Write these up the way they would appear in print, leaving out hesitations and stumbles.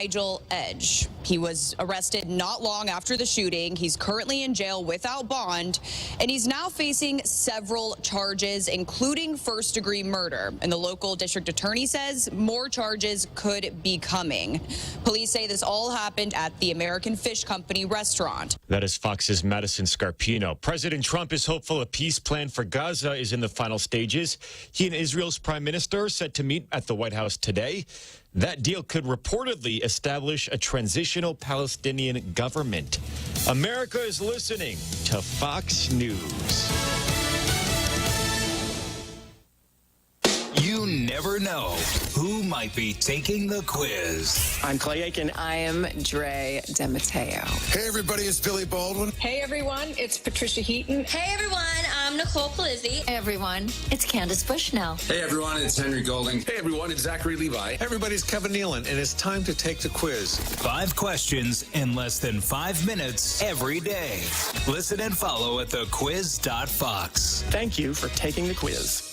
Nigel Edge. He was arrested not long after the shooting. He's currently in jail without bond, and he's now facing several charges, including first-degree murder. And the local district attorney says more charges could be coming. Police say this all happened at the American Fish Company restaurant. That is Fox's Madison Scarpino. President Trump is hopeful a peace plan for Gaza is in the final stages. He and Israel's prime minister set to meet at the White House today. That deal could reportedly establish a transitional Palestinian government. America is listening to Fox News. You never know who might be taking the quiz. I'm Clay Aiken. I am Dre DeMatteo. Hey, everybody, it's Billy Baldwin. Hey, everyone, it's Patricia Heaton. Hey, everyone, I'm Nicole Palizzi. Hey, everyone, it's Candace Bushnell. Hey, everyone, it's Henry Golding. Hey, everyone, it's Zachary Levi. Hey, everybody, it's Kevin Nealon, and it's time to take the quiz. 5 questions in less than 5 minutes every day. Listen and follow at thequiz.fox. Thank you for taking the quiz.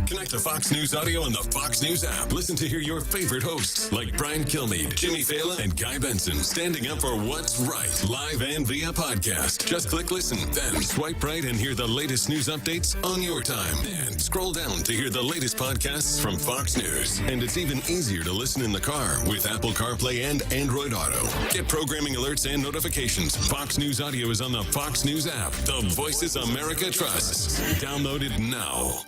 Connect to Fox News Audio on the Fox News app. Listen to hear your favorite hosts like Brian Kilmeade, Jimmy Fallon, and Guy Benson standing up for what's right, live and via podcast. Just click listen, then swipe right and hear the latest news updates on your time. And scroll down to hear the latest podcasts from Fox News. And it's even easier to listen in the car with Apple CarPlay and Android Auto. Get programming alerts and notifications. Fox News Audio is on the Fox News app. The voices America trusts. Download it now.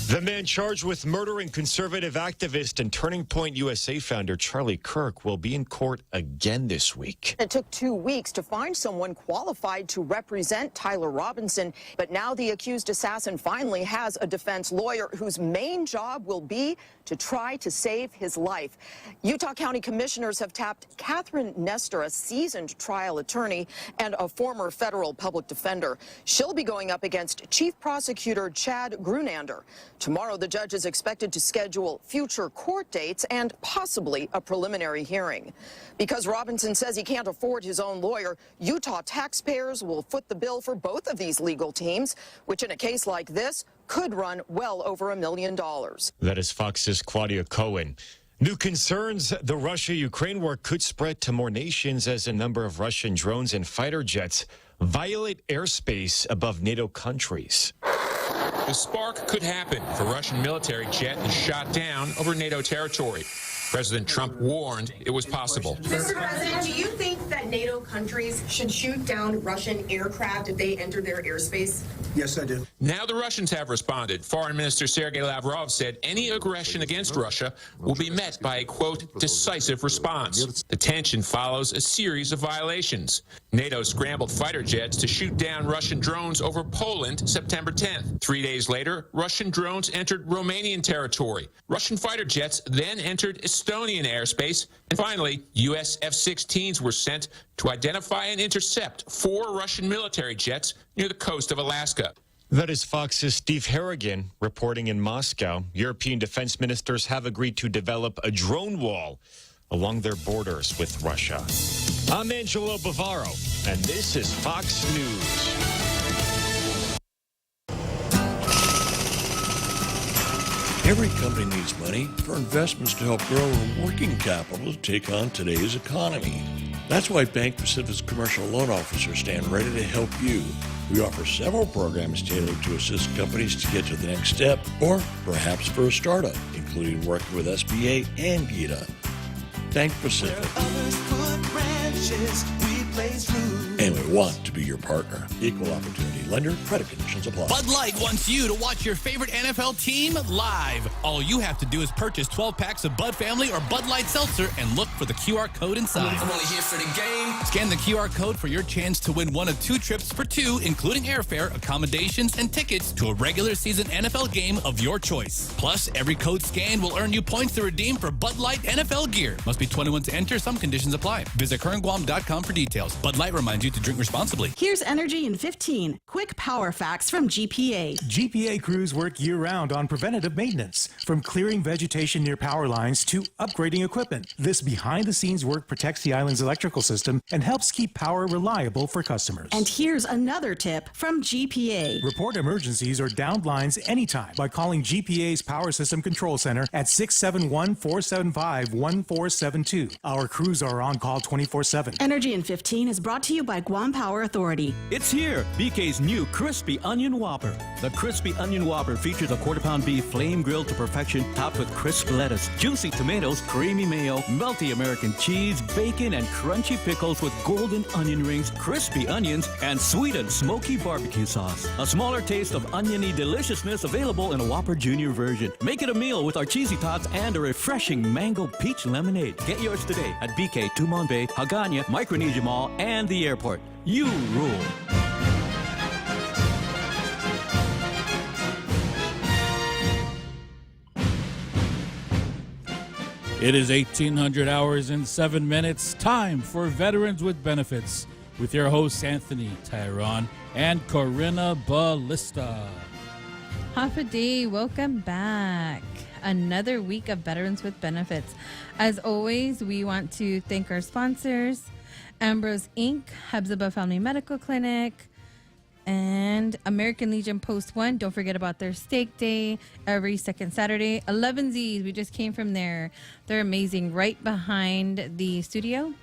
The man charged with murdering conservative activist and Turning Point USA founder Charlie Kirk will be in court again this week. It took 2 weeks to find someone qualified to represent Tyler Robinson, but now the accused assassin finally has a defense lawyer whose main job will be to try to save his life. Utah County commissioners have tapped Catherine Nestor, a seasoned trial attorney and a former federal public defender. She'll be going up against Chief Prosecutor Chad Grunander. Tomorrow, the judge is expected to schedule future court dates and possibly a preliminary hearing. Because Robinson says he can't afford his own lawyer, Utah taxpayers will foot the bill for both of these legal teams, which in a case like this could run well over $1 million. That is Fox's Claudia Cohen. New concerns: the Russia-Ukraine war could spread to more nations as a number of Russian drones and fighter jets violate airspace above NATO countries. The spark could happen if a Russian military jet is shot down over NATO territory. President Trump warned it was possible. Mr. President, do you think that NATO countries should shoot down Russian aircraft if they enter their airspace? Yes, I do. Now the Russians have responded. Foreign Minister Sergei Lavrov said any aggression against Russia will be met by a, quote, decisive response. The tension follows a series of violations. NATO scrambled fighter jets to shoot down Russian drones over Poland September 10th. 3 days later, Russian drones entered Romanian territory. Russian fighter jets then entered Estonian airspace. And finally, U.S. F-16s were sent to identify and intercept 4 Russian military jets near the coast of Alaska. That is Fox's Steve Harrigan reporting in Moscow. European defense ministers have agreed to develop a drone wall along their borders with Russia. I'm Angelo Bavaro, and this is Fox News. Every company needs money for investments to help grow working capital to take on today's economy. That's why Bank Pacific's commercial loan officers stand ready to help you. We offer several programs tailored to assist companies to get to the next step, or perhaps for a startup, including working with SBA and GITA. Bank Pacific. And we want to be your partner. Equal opportunity lender. Credit conditions apply. Bud Light wants you to watch your favorite NFL team live. All you have to do is purchase 12 packs of Bud Family or Bud Light Seltzer and look for the QR code inside. I'm only here for the game. Scan the QR code for your chance to win one of 2 trips for 2, including airfare, accommodations, and tickets to a regular season NFL game of your choice. Plus, every code scanned will earn you points to redeem for Bud Light NFL gear. Must be 21 to enter. Some conditions apply. Visit currentguam.com for details. Bud Light reminds you you to drink responsibly. Here's Energy in 15. Quick power facts from GPA. GPA crews work year-round on preventative maintenance, from clearing vegetation near power lines to upgrading equipment. This behind-the-scenes work protects the island's electrical system and helps keep power reliable for customers. And here's another tip from GPA. Report emergencies or downed lines anytime by calling GPA's Power System Control Center at 671-475-1472. Our crews are on call 24/7. Energy in 15 is brought to you by Guam Power Authority. It's here, BK's new Crispy Onion Whopper. The Crispy Onion Whopper features a quarter-pound beef flame grilled to perfection, topped with crisp lettuce, juicy tomatoes, creamy mayo, melty American cheese, bacon, and crunchy pickles with golden onion rings, crispy onions, and sweet and smoky barbecue sauce. A smaller taste of oniony deliciousness available in a Whopper Junior version. Make it a meal with our cheesy tots and a refreshing mango peach lemonade. Get yours today at BK, Tumon Bay, Hagåtña, Micronesia Mall, and the airport. You rule. It is 1800 hours and 7 minutes. Time for Veterans with Benefits with your hosts Anthony Tyron and Corinna Ballista. Half a day, welcome back. Another week of Veterans with Benefits. As always, we want to thank our sponsors, Ambrose Inc., Hebzibah Family Medical Clinic, and American Legion Post 1. Don't forget about their steak day every second Saturday. 11Z's, we just came from there. They're amazing. Right behind the studio.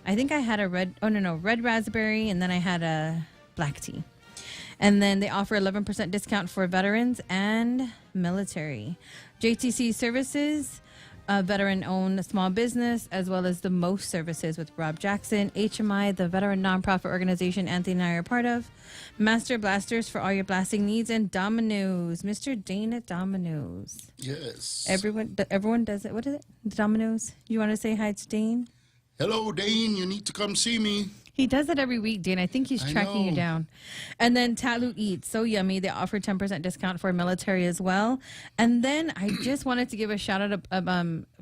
I think I had a red raspberry, and then I had a black tea. And then they offer 11% discount for veterans and military. JTC Services, a veteran-owned small business, as well as the most services with Rob Jackson, HMI, the veteran nonprofit organization Anthony and I are part of, Master Blasters for all your blasting needs, and Domino's, Mr. Dane at Domino's. Yes. Everyone does it. What is it? Domino's. You want to say hi to Dane? Hello, Dane. You need to come see me. He does it every week, Dane. I think he's tracking you down. And then Talu Eats, so yummy. They offer 10% discount for military as well. And then I just wanted to give a shout out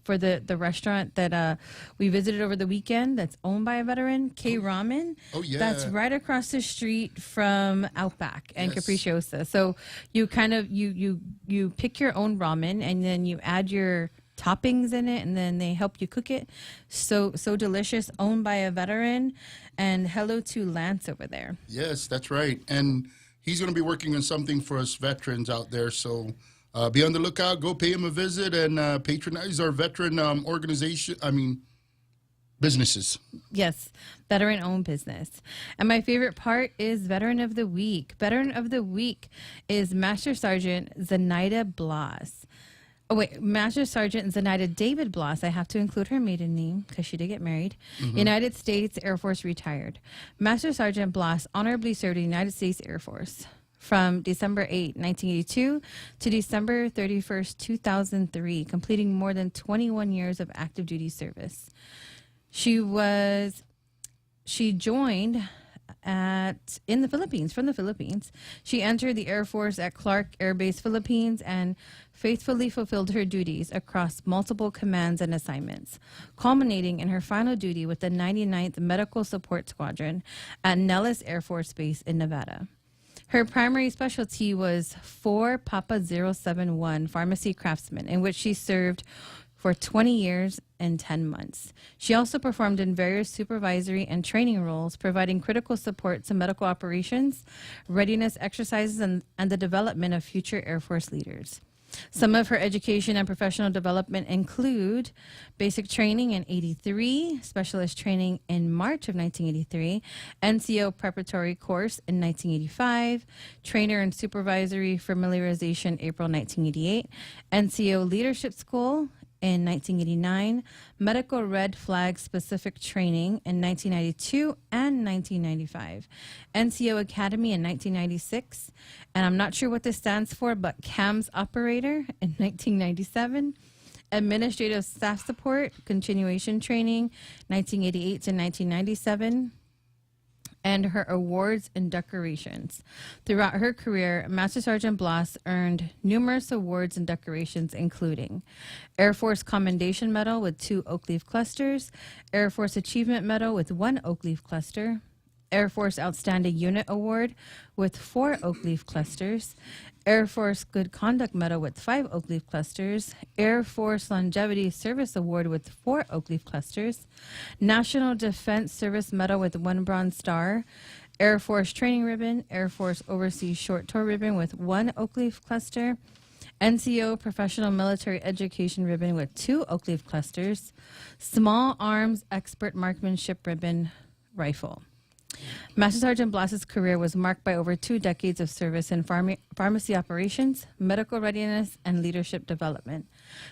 for the restaurant that we visited over the weekend that's owned by a veteran, K Ramen. Oh, yeah. That's right across the street from Outback and Capricciosa. So you kind of, you pick your own ramen and then you add your toppings in it, and then they help you cook it. So delicious, owned by a veteran. And hello to Lance over there. Yes, that's right. And he's going to be working on something for us veterans out there. So be on the lookout. Go pay him a visit and patronize our veteran businesses. Yes, veteran-owned business. And my favorite part is Veteran of the Week. Veteran of the Week is Master Sergeant Zenaida Blas. Oh, wait, Master Sergeant Zenaida David Bloss. I have to include her maiden name because she did get married. Mm-hmm. United States Air Force retired. Master Sergeant Bloss honorably served the United States Air Force from December 8, 1982 to December 31st, 2003, completing more than 21 years of active duty service. She joined from the Philippines. She entered the Air Force at Clark Air Base, Philippines, and faithfully fulfilled her duties across multiple commands and assignments, culminating in her final duty with the 99th Medical Support Squadron at Nellis Air Force Base in Nevada. Her primary specialty was 4 Papa 071 Pharmacy Craftsman, in which she served for 20 years and 10 months. She also performed in various supervisory and training roles, providing critical support to medical operations, readiness exercises, and the development of future Air Force leaders. Some of her education and professional development include basic training in 83, specialist training in March of 1983, NCO preparatory course in 1985, trainer and supervisory familiarization April 1988, NCO leadership school in 1989, medical red flag specific training in 1992 and 1995, NCO Academy in 1996, and I'm not sure what this stands for, but CAMS operator in 1997, administrative staff support continuation training 1988 to 1997, and her awards and decorations. Throughout her career, Master Sergeant Bloss earned numerous awards and decorations, including Air Force Commendation Medal with 2 Oak Leaf Clusters, Air Force Achievement Medal with 1 Oak Leaf Cluster, Air Force Outstanding Unit Award with 4 oak leaf clusters, Air Force Good Conduct Medal with 5 oak leaf clusters, Air Force Longevity Service Award with 4 oak leaf clusters, National Defense Service Medal with 1 Bronze Star, Air Force Training Ribbon, Air Force Overseas Short Tour Ribbon with 1 oak leaf cluster, NCO Professional Military Education Ribbon with 2 oak leaf clusters, Small Arms Expert Marksmanship Ribbon Rifle. Master Sergeant Blas's career was marked by over 2 decades of service in pharmacy operations, medical readiness, and leadership development,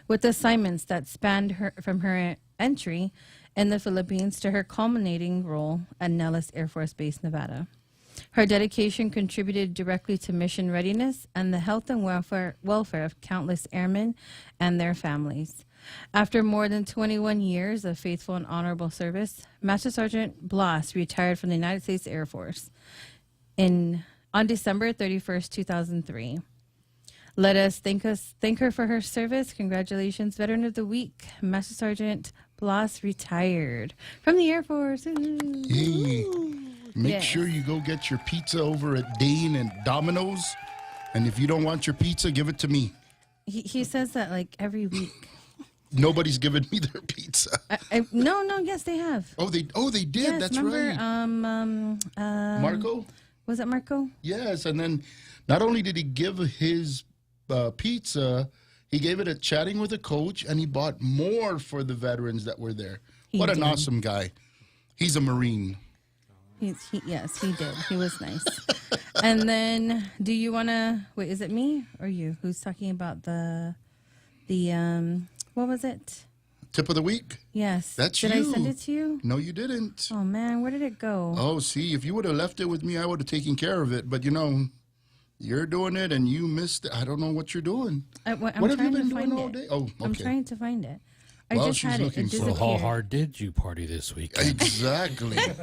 with assignments that spanned her from her entry in the Philippines to her culminating role at Nellis Air Force Base, Nevada. Her dedication contributed directly to mission readiness and the health and welfare of countless airmen and their families. After more than 21 years of faithful and honorable service, Master Sergeant Blas retired from the United States Air Force on December 31st, 2003. Let us thank her for her service. Congratulations, Veteran of the Week, Master Sergeant Blas retired from the Air Force. Hey, make sure you go get your pizza over at Dane and Domino's. And if you don't want your pizza, give it to me. He says that like every week. Nobody's given me their pizza. Yes, they have. Oh, they did. Yes, that's remember, right. Marco? Was it Marco? Yes, and then not only did he give his pizza, he gave it at Chatting with a Coach, and he bought more for the veterans that were there. What an awesome guy. He's a Marine. Yes, he did. He was nice. And then, do you want to, wait, is it me or you who's talking about the what was it? Tip of the week? Yes. That's Did you. I send it to you? No, you didn't. Oh, man, where did it go? Oh, see, if you would have left it with me, I would have taken care of it. But, you know, you're doing it and you missed it. I don't know what you're doing. What have you been doing all day? Oh, okay. I'm trying to find it. I Well, just she's had it. looking It for- So disappeared. how hard did you party this weekend? Exactly. Not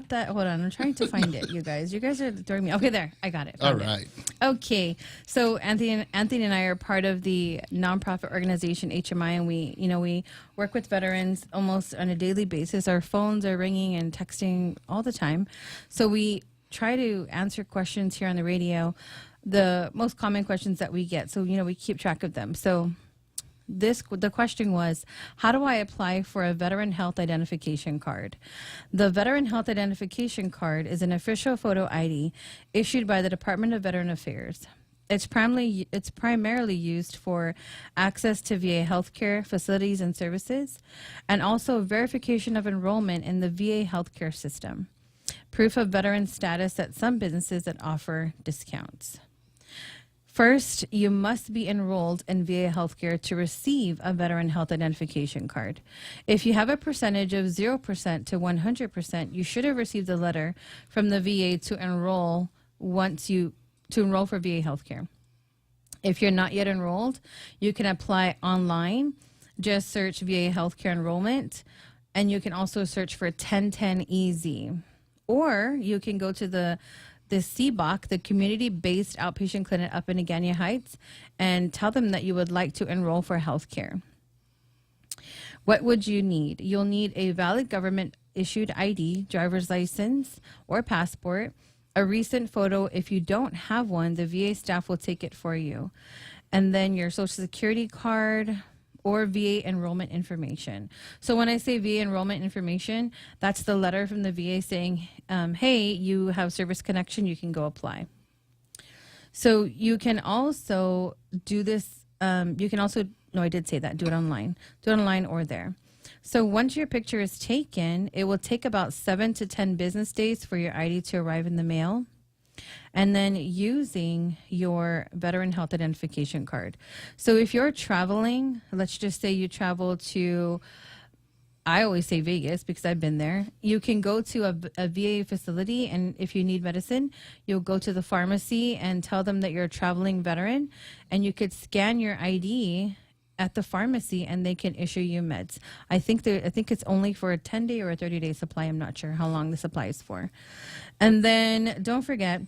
that. Hold on, I'm trying to find it. You guys are throwing me. Okay, there, I got it. All Found it. right. Okay, so Anthony and I are part of the nonprofit organization HMI, and we work with veterans almost on a daily basis. Our phones are ringing and texting all the time, so we try to answer questions here on the radio, the most common questions that we get. So we keep track of them. So the question was, how do I apply for a Veteran Health Identification Card? The Veteran Health Identification Card is an official photo ID issued by the Department of Veteran Affairs. It's primarily used for access to VA healthcare facilities and services, and also verification of enrollment in the VA healthcare system, proof of veteran status at some businesses that offer discounts. First, you must be enrolled in VA healthcare to receive a Veteran Health Identification Card. If you have a percentage of 0% to 100%, you should have received a letter from the VA to enroll for VA healthcare. If you're not yet enrolled, you can apply online. Just search VA healthcare enrollment, and you can also search for 1010EZ. Or you can go to the CBOC, the community-based outpatient clinic up in Agania Heights, and tell them that you would like to enroll for healthcare. What would you need? You'll need a valid government-issued ID, driver's license, or passport, a recent photo. If you don't have one, the VA staff will take it for you. And then your Social Security card or VA enrollment information. So when I say VA enrollment information, that's the letter from the VA saying, hey, you have service connection, you can go apply. So you can also do this, no, I did say that, do it online or there. So once your picture is taken, it will take about 7 to 10 business days for your ID to arrive in the mail. And then using your Veteran Health Identification Card. So if you're traveling, let's just say you travel to, I always say Vegas because I've been there. You can go to a VA facility, and if you need medicine, you'll go to the pharmacy and tell them that you're a traveling veteran, and you could scan your ID at the pharmacy and they can issue you meds. I think it's only for a 10-day or a 30-day supply. I'm not sure how long the supply is for. And then don't forget,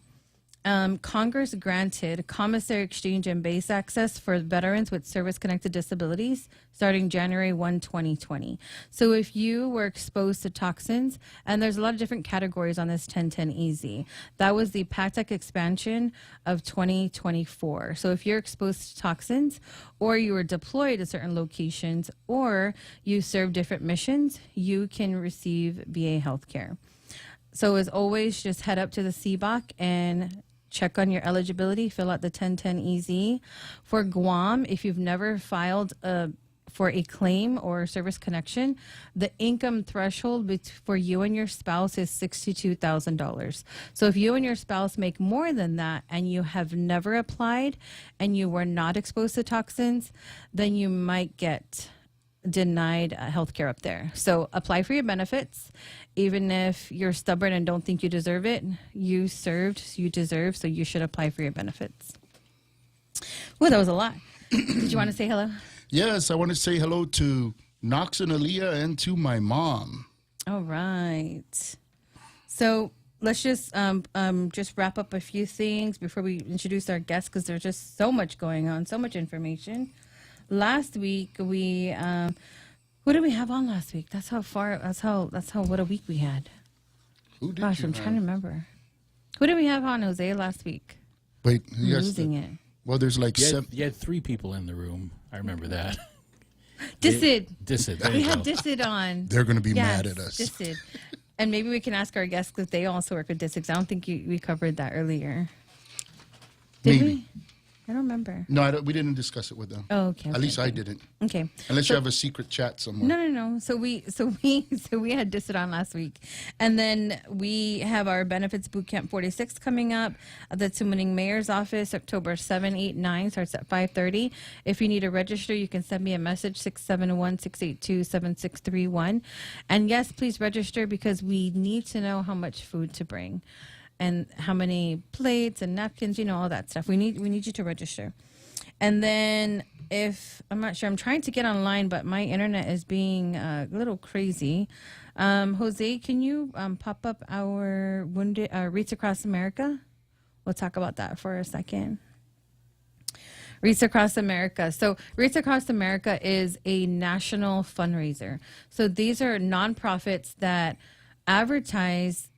Congress granted commissary exchange and base access for veterans with service-connected disabilities starting January 1, 2020. So if you were exposed to toxins, and there's a lot of different categories on this 1010EZ, that was the PACTEC expansion of 2024. So if you're exposed to toxins, or you were deployed to certain locations, or you serve different missions, you can receive VA healthcare. So as always, just head up to the CBOC and check on your eligibility, fill out the 1010EZ. For Guam, if you've never filed for a claim or service connection, the income threshold for you and your spouse is $62,000. So if you and your spouse make more than that and you have never applied and you were not exposed to toxins, then you might get denied health care up there. So apply for your benefits. Even if you're stubborn and don't think you deserve it, you served, you deserve, so you should apply for your benefits. Well, that was a lot. Did you want to say hello? Yes, I want to say hello to Knox and Aaliyah and to my mom. All right. So let's just wrap up a few things before we introduce our guests, because there's just so much going on, so much information. Last week we who did we have on last week? That's how what a week we had. Who did Gosh, you I'm have? trying to remember. Who did we have on, Jose, last week? Wait, I'm losing it. Well, there's like seven. You had 3 people in the room. I remember that. Dissid. Dissid. We had Dissid on. They're going to be Yes, mad at us. Dissid. And maybe we can ask our guests if they also work with Dissid, 'cause I don't think we covered that earlier. Did Maybe. we? I don't remember. No, we didn't discuss it with them. Oh, okay. At least I didn't. Okay. Unless you have a secret chat somewhere. No. So we had Dissid on last week, and then we have our Benefits Bootcamp 46 coming up at the Tumuning Mayor's Office, October 7, 8, 9, starts at 5:30. If you need to register, you can send me a message 671-682-7631, and yes, please register, because we need to know how much food to bring, and how many plates and napkins, all that stuff. We need you to register. And then if I'm not sure, I'm trying to get online, but my internet is being a little crazy. Jose, can you pop up our wounded Wreaths Across America? We'll talk about that for a second. Wreaths Across America. So Wreaths Across America is a national fundraiser. So these are nonprofits that advertise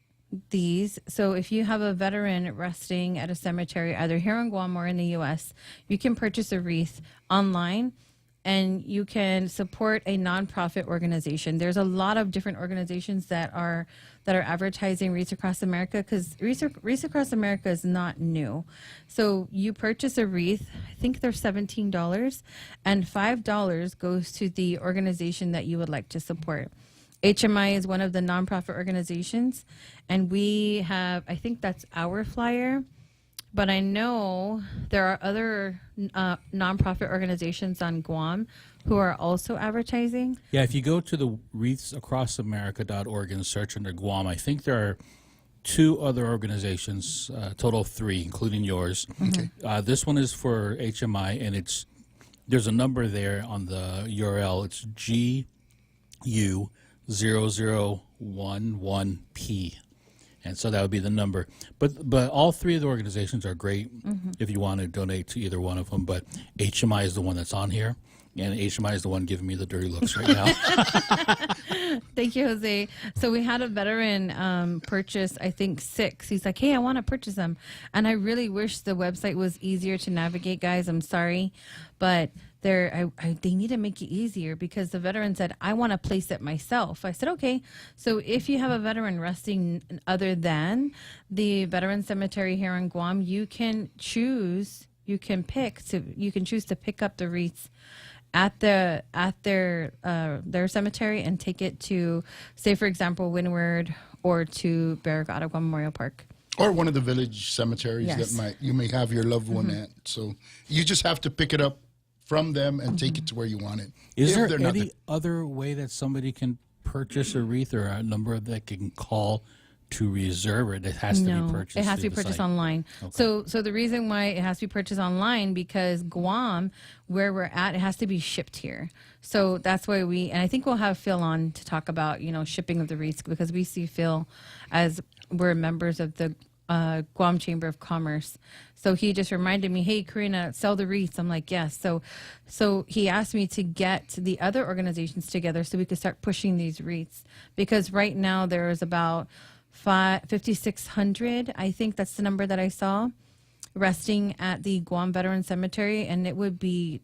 these. So if you have a veteran resting at a cemetery, either here in Guam or in the U.S., you can purchase a wreath online, and you can support a nonprofit organization. There's a lot of different organizations that are advertising Wreaths Across America, because Wreaths Across America is not new. So you purchase a wreath, I think they're $17, and $5 goes to the organization that you would like to support. HMI is one of the nonprofit organizations, and we have, I think that's our flyer, but I know there are other nonprofit organizations on Guam who are also advertising. Yeah, if you go to the wreathsacrossamerica.org and search under Guam, I think there are 2 other organizations, total of 3, including yours. Okay. This one is for HMI, and there's a number there on the URL. It's GU0011P, and so that would be the number. But all 3 of the organizations are great if you want to donate to either one of them. But HMI is the one that's on here, and HMI is the one giving me the dirty looks right now. Thank you, Jose. So we had a veteran purchase, I think 6. He's like, hey, I want to purchase them. And I really wish the website was easier to navigate, guys. I'm sorry. But they need to make it easier, because the veteran said, I want to place it myself. I said, okay. So if you have a veteran resting other than the veteran cemetery here in Guam, you can choose to pick up the wreaths at their cemetery and take it to, say, for example, Windward or to Barrigada Guam Memorial Park. Or one of the village cemeteries Yes. that you may have your loved one at. So you just have to pick it up from them and take it to where you want it. Is there any other way that somebody can purchase a wreath, or a number that can call to reserve it? It has to be purchased. It has to through be the purchased site. online. Okay. So the reason why it has to be purchased online, because Guam, where we're at, it has to be shipped here. So that's why and I think we'll have Phil on to talk about, shipping of the wreaths, because we see Phil as we're members of the Guam Chamber of Commerce. So he just reminded me, hey, Karina, sell the wreaths. I'm like, yes. So he asked me to get the other organizations together so we could start pushing these wreaths. Because right now there is about 5,600, I think that's the number that I saw, resting at the Guam Veteran Cemetery. And it would be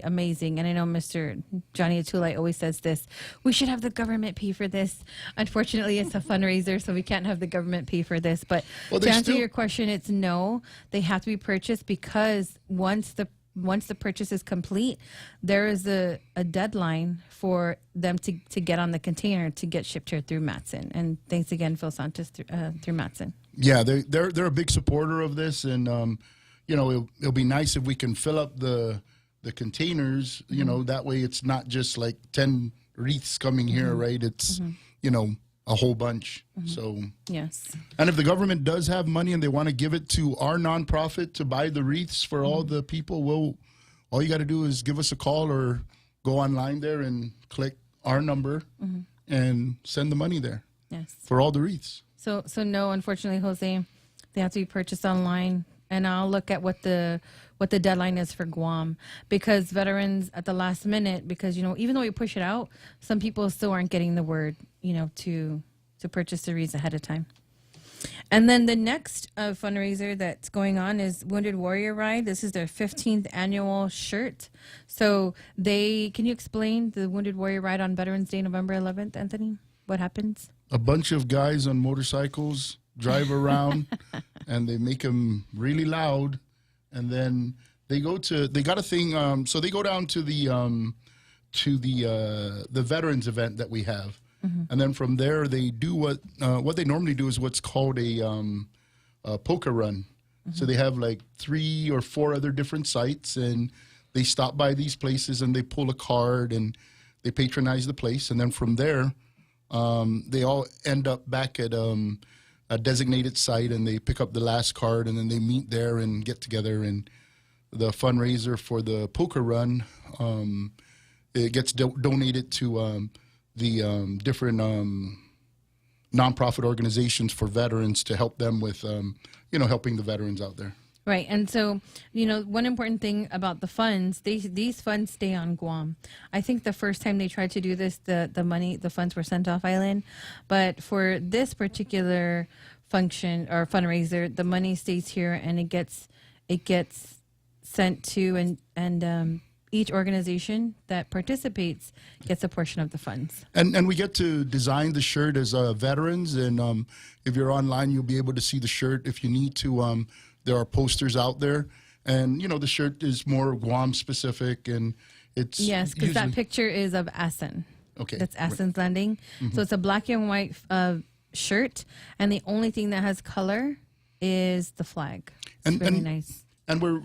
amazing. And I know Mr. Johnny Atulai always says this, we should have the government pay for this. Unfortunately, it's a fundraiser, so we can't have the government pay for this. But to answer your question, it's no. They have to be purchased because once the purchase is complete, there is a deadline for them to get on the container to get shipped here through Matson. And thanks again, Phil Santos, through Matson. Yeah, they're a big supporter of this. And, it'll be nice if we can fill up the containers, that way it's not just like 10 wreaths coming here, right? It's, a whole bunch. So, yes. And if the government does have money and they want to give it to our nonprofit to buy the wreaths for all the people, all you got to do is give us a call or go online there and click our number and send the money there. Yes. For all the wreaths. So no, unfortunately, Jose, they have to be purchased online. And I'll look at what the deadline is for Guam, because veterans at the last minute, because even though we push it out, some people still aren't getting the word, to purchase the wreaths ahead of time. And then the next fundraiser that's going on is Wounded Warrior Ride. This is their 15th annual shirt. So can you explain the Wounded Warrior Ride on Veterans Day, November 11th, Anthony? What happens? A bunch of guys on motorcycles drive around and they make them really loud, and then they got a thing, so they go down to the veterans event that we have, and then from there they do what they normally do is what's called a poker run. So they have like 3 or 4 other different sites, and they stop by these places and they pull a card and they patronize the place, and then from there they all end up back at a designated site, and they pick up the last card, and then they meet there and get together. And the fundraiser for the poker run, it gets donated to the different nonprofit organizations for veterans to help them with, helping the veterans out there. Right. And so, one important thing about the funds, these funds stay on Guam. I think the first time they tried to do this, the funds were sent off island. But for this particular function or fundraiser, the money stays here, and it gets sent to and each organization that participates gets a portion of the funds. And we get to design the shirt as veterans, and if you're online, you'll be able to see the shirt if you need to. There are posters out there, and the shirt is more Guam specific, and it's because that picture is of Assen. Okay, that's Assen's Landing. So it's a black and white shirt, and the only thing that has color is the flag. It's really nice. And we're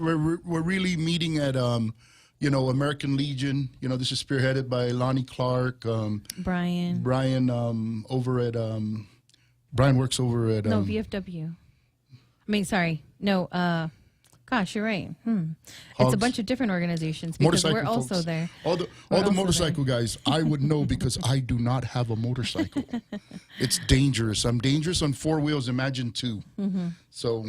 really meeting at American Legion. This is spearheaded by Lonnie Clark, Brian. Brian over at Brian works over at VFW. Gosh, you're right. It's a bunch of different organizations because we're also folks. There. All the motorcycle guys, I would know because I do not have a motorcycle. It's dangerous. I'm dangerous on 4 wheels. Imagine 2. So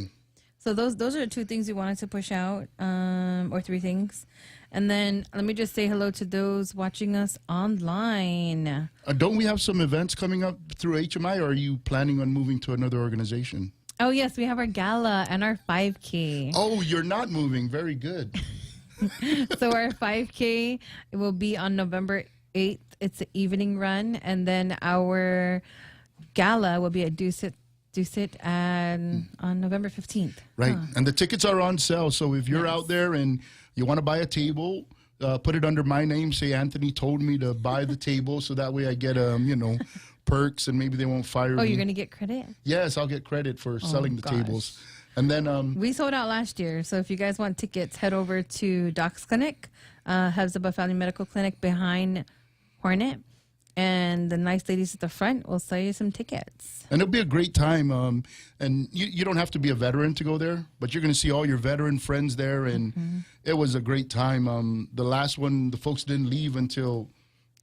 those are the 2 things we wanted to push out, or 3 things. And then let me just say hello to those watching us online. Don't we have some events coming up through HMI, or are you planning on moving to another organization? Oh, yes, we have our gala and our 5K. Oh, you're not moving. Very good. So our 5K will be on November 8th. It's an evening run. And then our gala will be at Dusit on November 15th. Right. And the tickets are on sale. So if you're out there and you want to buy a table, put it under my name. Say Anthony told me to buy the table, so that way I get perks, and maybe they won't fire me. Oh, you're going to get credit? Yes, I'll get credit for selling the tables. And then we sold out last year, so if you guys want tickets, head over to Doc's Clinic, Hezbollah Family Medical Clinic behind Hornet, and the nice ladies at the front will sell you some tickets. And it'll be a great time. And you don't have to be a veteran to go there, but you're going to see all your veteran friends there, and it was a great time. The last one, the folks didn't leave until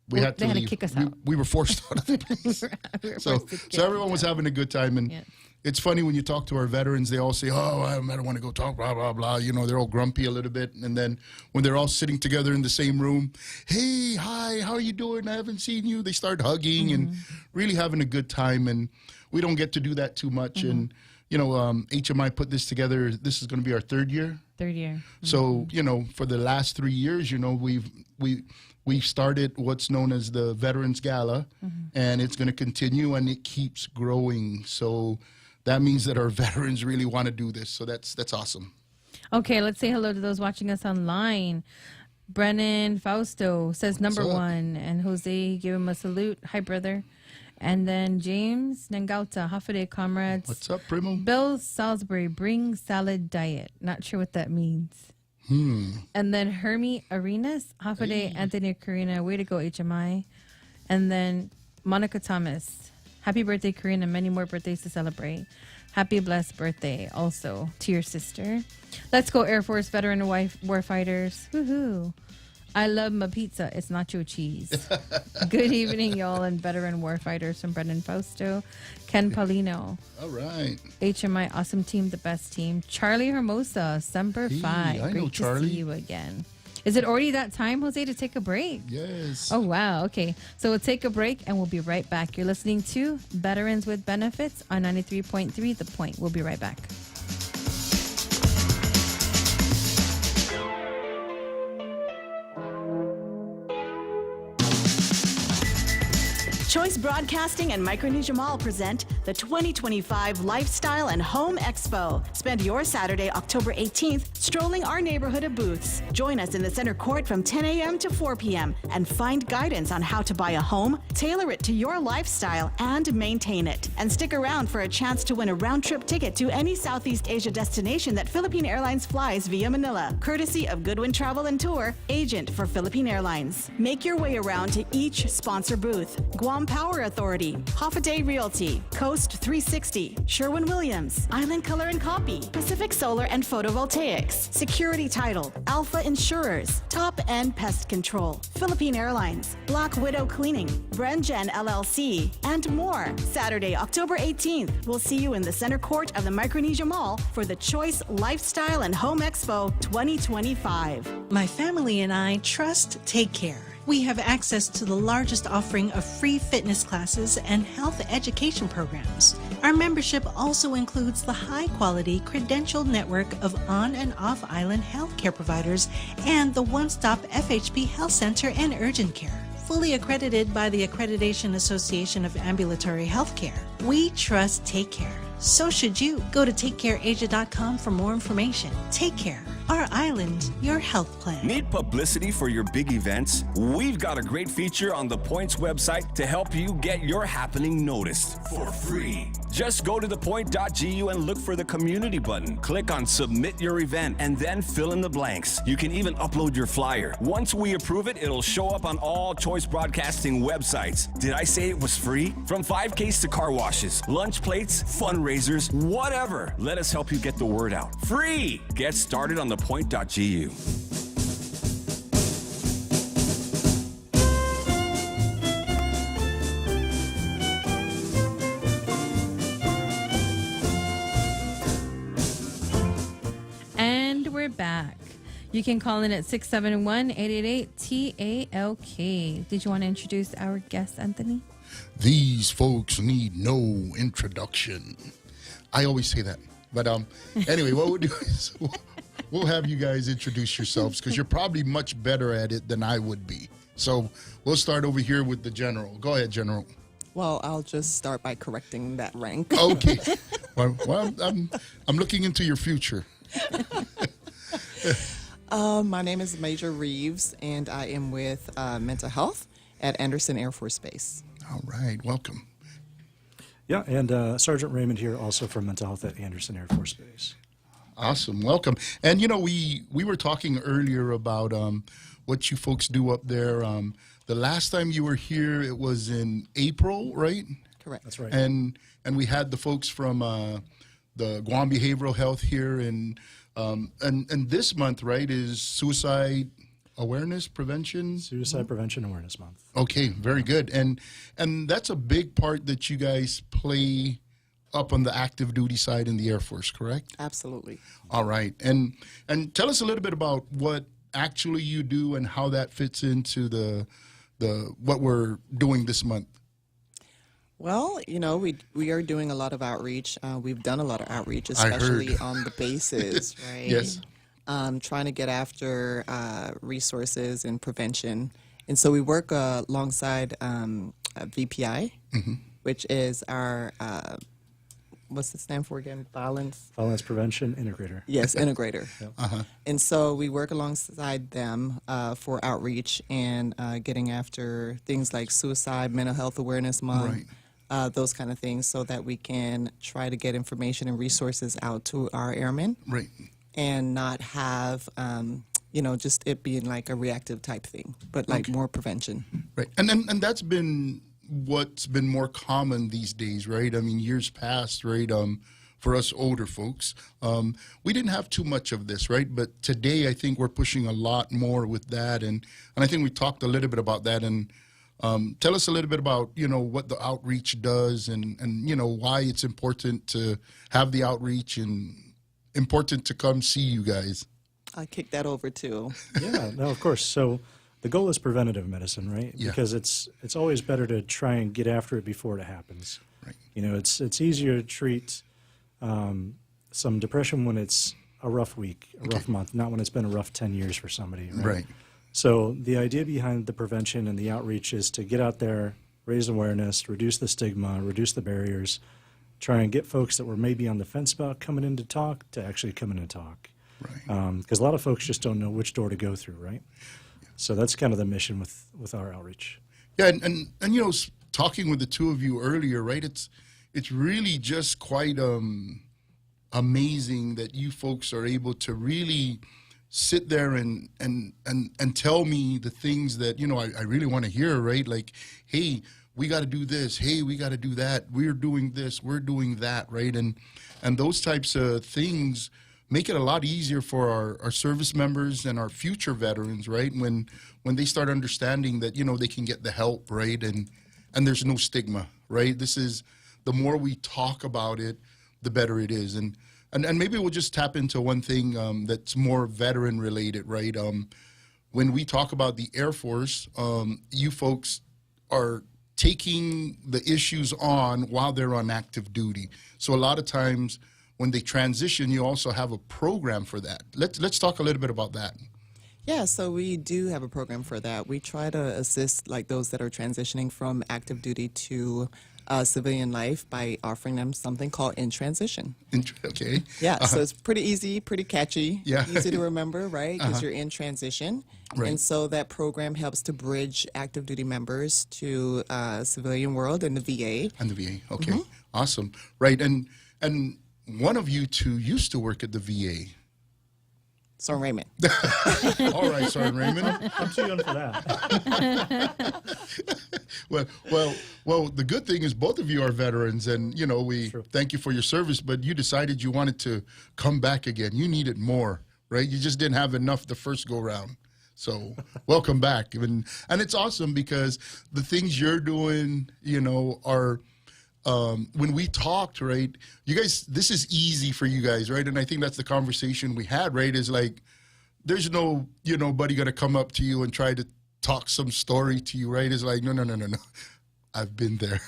they had to leave. Kick us out. We were forced out of the place. So everyone was having a good time, and it's funny when you talk to our veterans, they all say, oh, I don't want to go talk, blah, blah, blah. You know, they're all grumpy a little bit. And then when they're all sitting together in the same room, hey, hi, how are you doing? I haven't seen you. They start hugging and really having a good time. And we don't get to do that too much. And, you know, HMI put this together. This is going to be our third year. Third year. So, you know, for the last 3 years, you know, we've started what's known as the Veterans Gala, and it's going to continue, and it keeps growing. So that means that our veterans really want to do this. So that's awesome. Okay, let's say hello to those watching us online. Brennan Fausto says number one, and Jose give him a salute. Hi, brother. And then James Nangauta, Hafade comrades. What's up, Primo? Bill Salisbury, bring salad diet. Not sure what that means. And then Hermie Arenas, Hafade Anthony Karina, way to go HMI. And then Monica Thomas, happy birthday Karina, many more birthdays to celebrate. Happy blessed birthday also to your sister. Let's go Air Force veteran and warfighters. Woohoo. I love my pizza. It's nacho cheese. Good evening, y'all, and veteran warfighters from Brendan Fausto. Ken Paulino. All right. HMI, awesome team, the best team. Charlie Hermosa, Semper Fi. I Great know to Charlie. see you again. Is it already that time, Jose, to take a break? Yes. Oh, wow. Okay. So we'll take a break and we'll be right back. You're listening to Veterans with Benefits on 93.3 The Point. We'll be right back. Choice Broadcasting and Micronesia Mall present the 2025 Lifestyle and Home Expo. Spend your Saturday, October 18th, strolling our neighborhood of booths. Join us in the center court from 10 a.m. to 4 p.m. and find guidance on how to buy a home, tailor it to your lifestyle, and maintain it. And stick around for a chance to win a round-trip ticket to any Southeast Asia destination that Philippine Airlines flies via Manila, courtesy of Goodwin Travel and Tour, agent for Philippine Airlines. Make your way around to each sponsor booth. Guam Power Authority, Hoffaday Realty, Coast 360, Sherwin-Williams, Island Color and Copy, Pacific Solar and Photovoltaics, Security Title, Alpha Insurers, Top End Pest Control, Philippine Airlines, Black Widow Cleaning, Brengen LLC, and more. Saturday, October 18th, we'll see you in the center court of the Micronesia Mall for the Choice Lifestyle and Home Expo 2025. My family and I trust Take Care. We have access to the largest offering of free fitness classes and health education programs. Our membership also includes the high-quality credentialed network of on- and off-island healthcare providers and the one-stop FHP Health Center and Urgent Care. Fully accredited by the Accreditation Association of Ambulatory Healthcare. We trust Take Care. So should you. Go to TakeCareAsia.com for more information. Take Care. Our island, your health plan. Need publicity for your big events? We've got a great feature on the Points website to help you get your happening noticed for free. Just go to thepoint.gu and look for the community button. Click on submit your event and then fill in the blanks. You can even upload your flyer. Once we approve it, it'll show up on all Choice Broadcasting websites. Did I say it was free? From 5Ks to car washes, lunch plates, fundraisers, whatever. Let us help you get the word out. Free! Get started on thepoint.gu. And we're back. You can call in at 671-888-TALK. Did you want to introduce our guest, Anthony? These folks need no introduction. I always say that. But anyway, what we'll do is we'll have you guys introduce yourselves because you're probably much better at it than I would be. So we'll start over here with the General. Go ahead, General. Well, I'll just start by correcting that rank. Okay. Well, I'm looking into your future. My name is Major Reeves, and I am with Mental Health at Anderson Air Force Base. All right. Welcome. Yeah, and Sergeant Raymond here, also from Mental Health at Anderson Air Force Base. Awesome. Welcome. And, you know, we were talking earlier about what you folks do up there. The last time you were here, it was in April, right? Correct. That's right. And we had the folks from the Guam Behavioral Health here. And this month, right, is Suicide Awareness Prevention? Suicide Prevention Awareness Month. Okay, very good. And that's a big part that you guys play up on the active duty side in the Air Force, correct? Absolutely. All right. And tell us a little bit about what actually you do and how that fits into the what we're doing this month. Well, you know, we are doing a lot of outreach. We've done a lot of outreach, especially on the bases, right? Yes. Trying to get after resources and prevention. And so we work alongside VPI, which is our, what's it stand for again? Violence Prevention Integrator. Yes, integrator. Yep. And so we work alongside them for outreach and getting after things like suicide, mental health awareness month, those kind of things, so that we can try to get information and resources out to our airmen. Right. And not have, you know, just it being like a reactive type thing, but like more prevention. Right. And that's been what's been more common these days, right? I mean, years past, right, for us older folks, we didn't have too much of this, right? But today I think we're pushing a lot more with that. And I think we talked a little bit about that. And tell us a little bit about, you know, what the outreach does and you know, why it's important to have the outreach and important to come see you guys. I kick that over to. Yeah, no, of course. So the goal is preventative medicine, right? Yeah. Because it's always better to try and get after it before it happens. Right. You know, it's easier to treat some depression when it's a rough week, a rough month, not when it's been a rough 10 years for somebody, right? Right. So the idea behind the prevention and the outreach is to get out there, raise awareness, reduce the stigma, reduce the barriers, try and get folks that were maybe on the fence about coming in to talk to actually come in and talk. Right. Because a lot of folks just don't know which door to go through, right? So that's kind of the mission with our outreach. Yeah, and you know, talking with the two of you earlier, right? It's really just quite amazing that you folks are able to really sit there and tell me the things that, you know, I really want to hear, right? Like, hey, we got to do this. Hey, we got to do that. We're doing this. We're doing that, right? And those types of things make it a lot easier for our service members and our future veterans, right? When they start understanding that, you know, they can get the help, right? And there's no stigma, right? This is, the more we talk about it, the better it is. And maybe we'll just tap into one thing that's more veteran related, right? When we talk about the Air Force, you folks are taking the issues on while they're on active duty. So a lot of times when they transition, you also have a program for that. Let's talk a little bit about that. Yeah, so we do have a program for that. We try to assist like those that are transitioning from active duty to civilian life by offering them something called In Transition. Okay. Yeah, so it's pretty easy, pretty catchy, Yeah. easy to remember, right? Because you're in transition. Right. And so that program helps to bridge active duty members to civilian world and the VA. And the VA, okay. Awesome. Right, and one of you two used to work at the VA. Sergeant Raymond. All right, Sergeant Raymond. I'm too young for that. Well, the good thing is both of you are veterans, and, you know, we thank you for your service, but you decided you wanted to come back again. You needed more, right? You just didn't have enough the first go-round. So welcome back. And it's awesome because the things you're doing, you know, are when we talked, right, you guys, this is easy for you guys, right? And I think that's the conversation we had, right, is like, there's no, you know, buddy going to come up to you and try to talk some story to you, right? It's like, no. I've been there.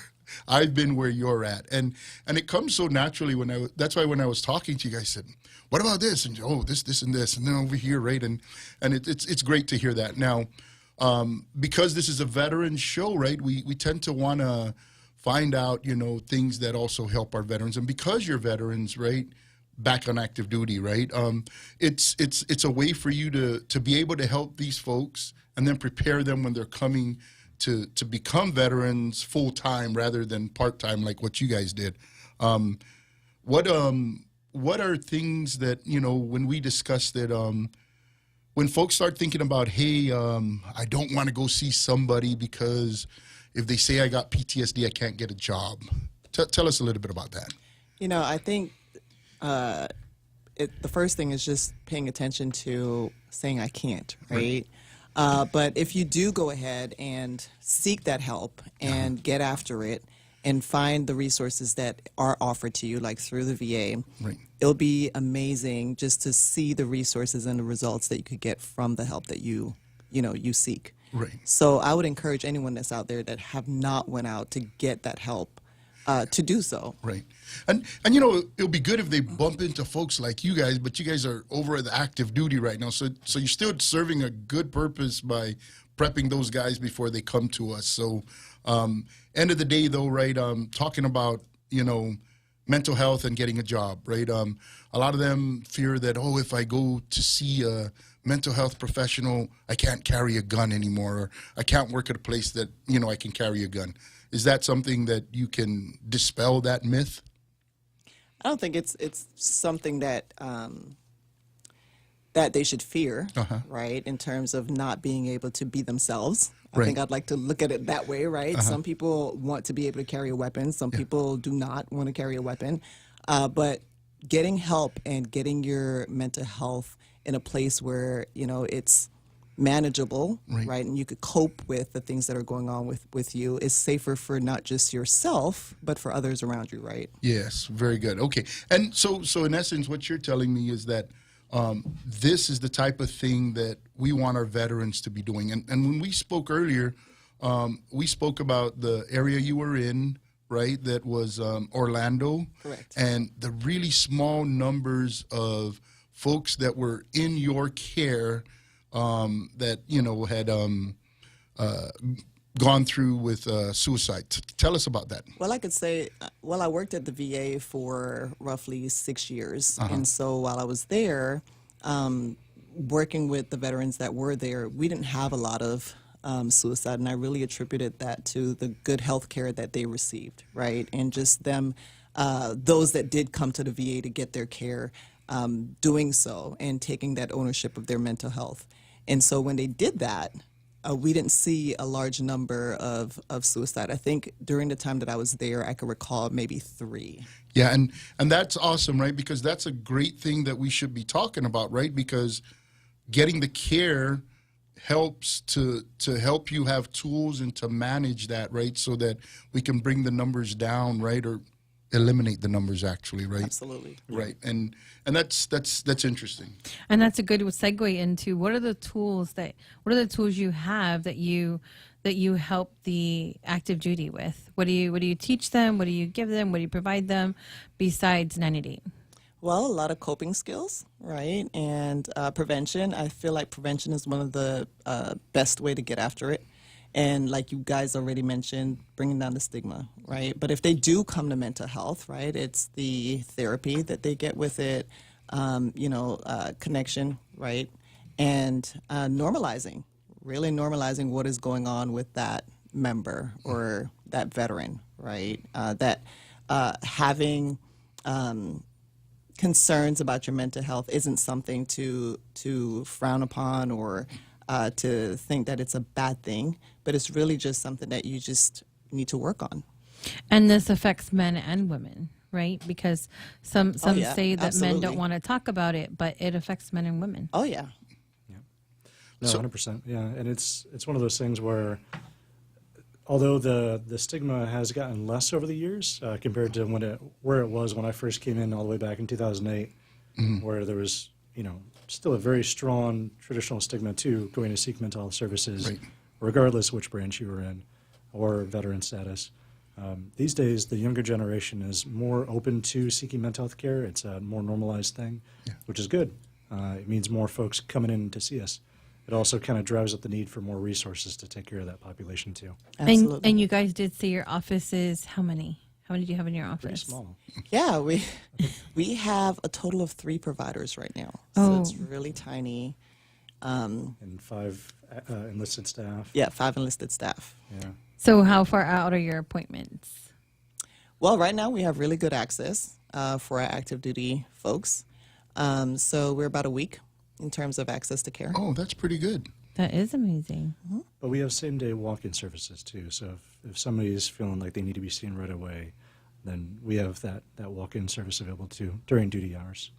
I've been where you're at. And it comes so naturally that's why when I was talking to you guys, I said, what about this? And, oh, this, and this. And then over here, right? And it's great to hear that. Now, because this is a veteran show, right, we tend to want to find out, you know, things that also help our veterans. And because you're veterans, right, back on active duty, right, it's a way for you to be able to help these folks and then prepare them when they're coming to become veterans full-time rather than part-time like what you guys did. What are things that, you know, when we discussed that, when folks start thinking about, hey, I don't want to go see somebody because if they say I got PTSD, I can't get a job. Tell us a little bit about that. You know, I think the first thing is just paying attention to saying I can't, right? But if you do go ahead and seek that help and get after it and find the resources that are offered to you, like through the VA. Right. It'll be amazing just to see the resources and the results that you could get from the help that you seek. Right. So I would encourage anyone that's out there that have not went out to get that help to do so. Right. And it'll be good if they bump into folks like you guys, but you guys are over at the active duty right now. So you're still serving a good purpose by prepping those guys before they come to us. So end of the day, though, right, talking about, mental health and getting a job, right? A lot of them fear that, if I go to see a mental health professional, I can't carry a gun anymore, or I can't work at a place that, I can carry a gun. Is that something that you can dispel that myth? I don't think it's something that that they should fear, right, in terms of not being able to be themselves. I think I'd like to look at it that way, right? Some people want to be able to carry a weapon. Some people do not want to carry a weapon. But getting help and getting your mental health in a place where, it's manageable, right, and you could cope with the things that are going on with you is safer for not just yourself, but for others around you, right? Yes, very good. Okay. And so in essence, what you're telling me is that this is the type of thing that we want our veterans to be doing. And when we spoke earlier, we spoke about the area you were in, right? That was Orlando. Correct. And the really small numbers of folks that were in your care that, had gone through with suicide. Tell us about that. Well, I could say, I worked at the VA for roughly 6 years. And so while I was there, working with the veterans that were there, we didn't have a lot of suicide. And I really attributed that to the good health care that they received, right? And just them, those that did come to the VA to get their care, doing so and taking that ownership of their mental health. And so when they did that, we didn't see a large number of suicide. I think during the time that I was there, I could recall maybe 3. Yeah, and that's awesome, right? Because that's a great thing that we should be talking about, right? Because getting the care helps to help you have tools and to manage that, right? So that we can bring the numbers down, right? Or eliminate the numbers, actually, right? Absolutely. Right, and that's interesting. And that's a good segue into what are the tools you have that you help the active duty with? What do you teach them? What do you give them? What do you provide them besides 988? Well, a lot of coping skills, right? And prevention. I feel like prevention is one of the best way to get after it. And like you guys already mentioned, bringing down the stigma, right? But if they do come to mental health, right, it's the therapy that they get with it, connection, right? And really normalizing what is going on with that member or that veteran, right? That having concerns about your mental health isn't something to frown upon or to think that it's a bad thing, but it's really just something that you just need to work on. And this affects men and women, right? Because some yeah, say that absolutely. men don't want to talk about it, but it affects men and women. Oh, yeah. No, 100%. Yeah, and it's one of those things where, although the stigma has gotten less over the years compared to where it was when I first came in all the way back in 2008, where there was still a very strong traditional stigma to going to seek mental health services, regardless of which branch you were in or veteran status. These days, the younger generation is more open to seeking mental health care. It's a more normalized thing, which is good. It means more folks coming in to see us. It also kind of drives up the need for more resources to take care of that population too. Absolutely. And you guys did say your office is how many? How many do you have in your office? Pretty small. Yeah, we have a total of 3 providers right now. So it's really tiny. And 5 enlisted staff. Yeah, 5 enlisted staff. Yeah. So how far out are your appointments? Well, right now we have really good access for our active duty folks. So we're about a week in terms of access to care. Oh, that's pretty good. That is amazing. But we have same-day walk-in services too. So if somebody's feeling like they need to be seen right away, then we have that walk-in service available too during duty hours.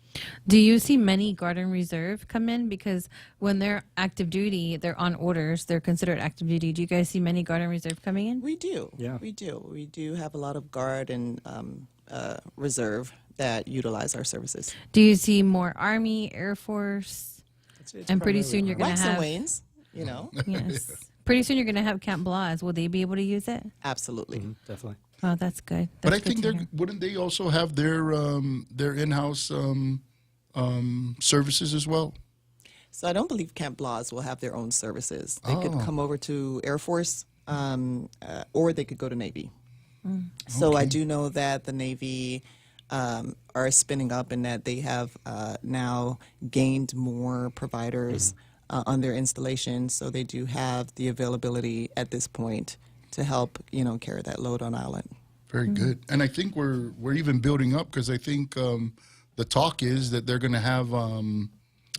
Do you see many Guard and Reserve come in? Because when they're active duty, they're on orders. They're considered active duty. Do you guys see many Guard and Reserve coming in? We do. Yeah. We do. We do have a lot of Guard and Reserve that utilize our services. Do you see more Army, Air Force? It's and pretty soon you're going to Wax and have... wanes, you know. Yes. Pretty soon you're going to have Camp Blas. Will they be able to use it? Absolutely. Definitely. Oh, that's good. But That's I think good to hear. wouldn't they also have their in-house services as well? So I don't believe Camp Blas will have their own services. They could come over to Air Force, or they could go to Navy. So I do know that the Navy are spinning up and that they have now gained more providers on their installation. So they do have the availability at this point to help, carry that load on island. Very good. And I think we're even building up because I think the talk is that they're going to have,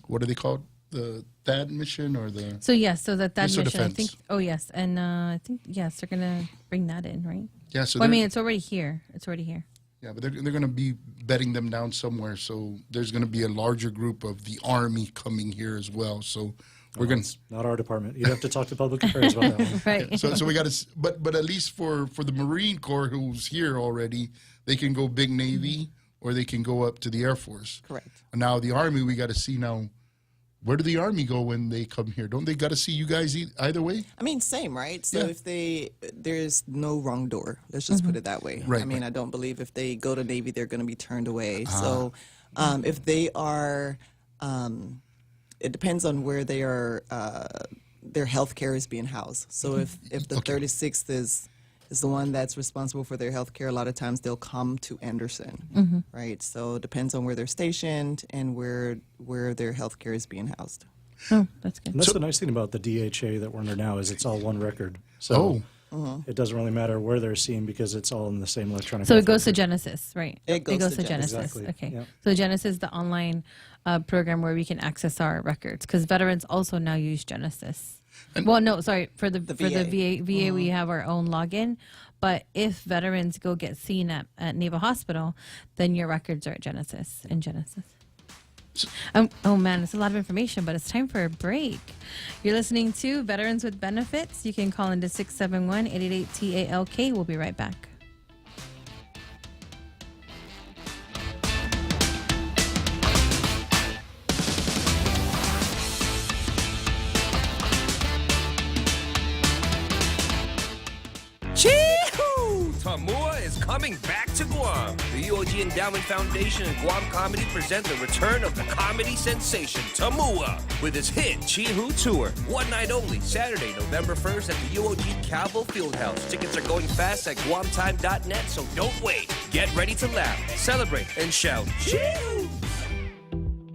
what are they called? The THAAD mission or the... So, yes, so that Missile mission, I Defense. think, oh, yes. And I think, yes, they're going to bring that in, right? Yeah, so Well, I they're- mean, it's already here. It's already here. Yeah, but they're going to be bedding them down somewhere. So there's going to be a larger group of the Army coming here as well. So we're going to... Not our department. You'd have to talk to public affairs about that one. Right. So we got to... But at least for the Marine Corps who's here already, they can go big Navy or they can go up to the Air Force. Correct. And now the Army, we got to see now, where do the Army go when they come here? Don't they got to see you guys either way? I mean, same, right? So Yeah. there's no wrong door. Let's just put it that way. Right, I mean, right. I don't believe if they go to Navy, they're going to be turned away. So if they are, it depends on where they are, their health care is being housed. So if the 36th is the one that's responsible for their health care, a lot of times they'll come to Anderson, right? So it depends on where they're stationed and where their health care is being housed. Oh, that's good. And that's the nice thing about the DHA that we're under now is it's all one record. So it doesn't really matter where they're seen because it's all in the same electronic. So it health goes to record. Genesis, right? It goes to Genesis. Exactly. Okay. Yep. So Genesis is the online program where we can access our records because veterans also now use Genesis. Well, no, sorry. For the VA, we have our own login. But if veterans go get seen at Naval Hospital, then your records are at Genesis, in Genesis. Oh, man, it's a lot of information, but it's time for a break. You're listening to Veterans with Benefits. You can call into 671-888-TALK. We'll be right back. Chee-hoo! Tamua is coming back to Guam. The UOG Endowment Foundation and Guam Comedy present the return of the comedy sensation, Tamua, with his hit Chee-hoo Tour. One night only, Saturday, November 1st at the UOG Calvo Fieldhouse. Tickets are going fast at guamtime.net, so don't wait. Get ready to laugh, celebrate, and shout, Chee-hoo!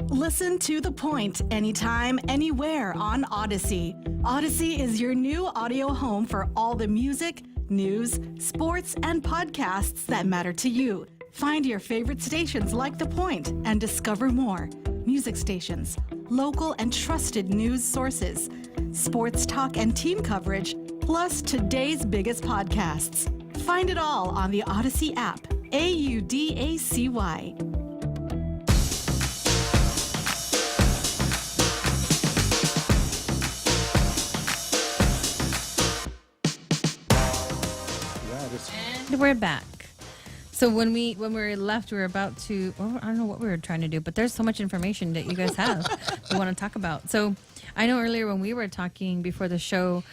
Listen to The Point anytime, anywhere on Odyssey. Odyssey is your new audio home for all the music, news, sports, and podcasts that matter to you. Find your favorite stations like The Point and discover more. Music stations, local and trusted news sources, sports talk and team coverage, plus today's biggest podcasts. Find it all on the Odyssey app. AUDACY. And we're back. So when we were left, we were about to, well, I don't know what we were trying to do, but there's so much information that you guys have we want to talk about. So I know earlier when we were talking before the show,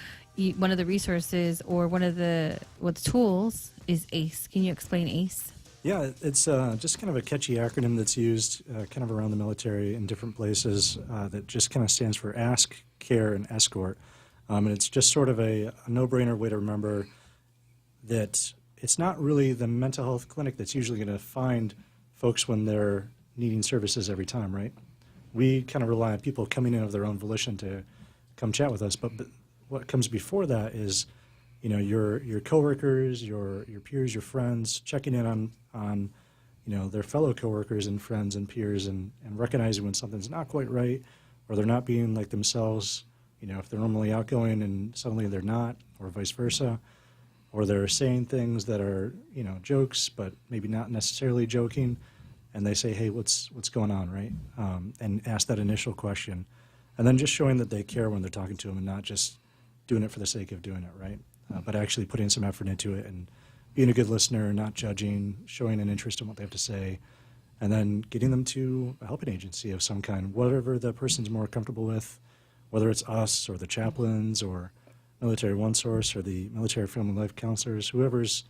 one of the resources or one of the tools is ACE. Can you explain ACE? Yeah, it's just kind of a catchy acronym that's used kind of around the military in different places that just kind of stands for Ask, Care, and Escort. And it's just sort of a no-brainer way to remember that it's not really the mental health clinic that's usually going to find folks when they're needing services every time, right? We kind of rely on people coming in of their own volition to come chat with us, but what comes before that is, you know, your coworkers, your peers, your friends, checking in on you know, their fellow coworkers and friends and peers and recognizing when something's not quite right or they're not being like themselves, you know, if they're normally outgoing and suddenly they're not, or vice versa. or they're saying things that are, jokes, but maybe not necessarily joking, and they say, hey, what's going on, right? And ask that initial question. And then just showing that they care when they're talking to them and not just doing it for the sake of doing it, right? But actually putting some effort into it and being a good listener, not judging, showing an interest in what they have to say, and then getting them to a helping agency of some kind, whatever the person's more comfortable with, whether it's us or the chaplains or Military One Source or the Military Family Life Counselors, whoever's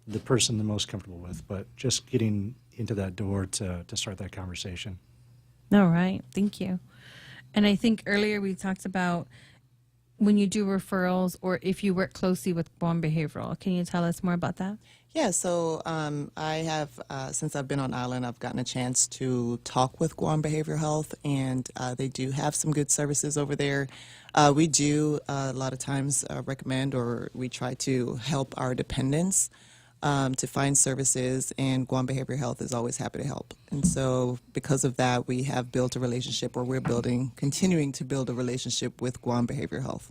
the person the most comfortable with, but just getting into that door to start that conversation. All right. Thank you. And I think earlier we talked about when you do referrals or if you work closely with Guam Behavioral. Can you tell us more about that? Yeah, so I have, since I've been on island, I've gotten a chance to talk with Guam Behavioral Health, and they do have some good services over there. We do a lot of times recommend, or we try to help our dependents to find services, and Guam Behavioral Health is always happy to help. And so because of that, we have built a relationship, or we're continuing to build a relationship with Guam Behavioral Health.